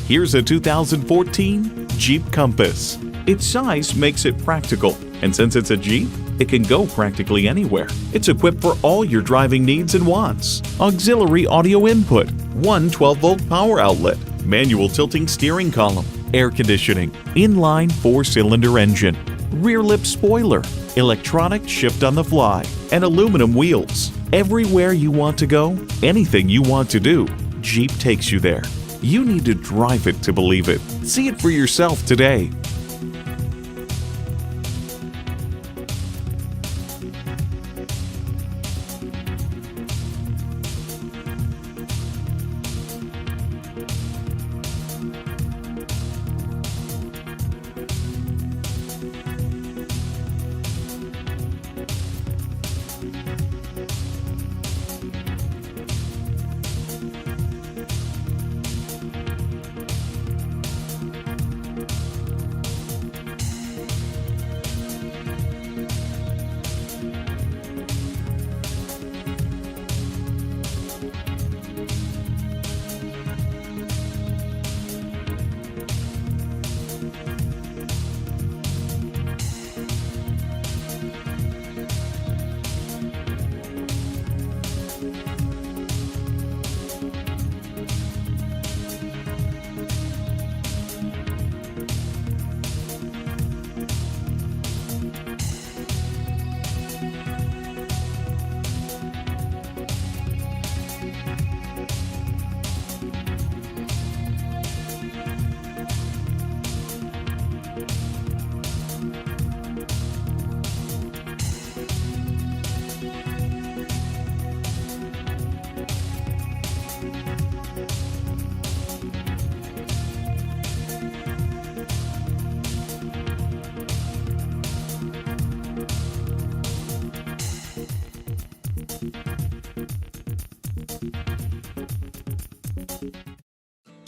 Here's a 2014 Jeep Compass. Its size makes it practical, and since it's a Jeep, it can go practically anywhere. It's equipped for all your driving needs and wants. Auxiliary audio input, one 12-volt power outlet, manual tilting steering column, air conditioning, inline 4-cylinder engine, rear lip spoiler, electronic shift on the fly, and aluminum wheels. Everywhere you want to go, anything you want to do, Jeep takes you there. You need to drive it to believe it. See it for yourself today.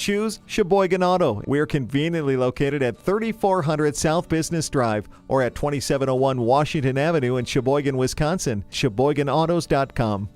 Choose Sheboygan Auto. We're conveniently located at 3400 South Business Drive or at 2701 Washington Avenue in Sheboygan, Wisconsin. SheboyganAutos.com.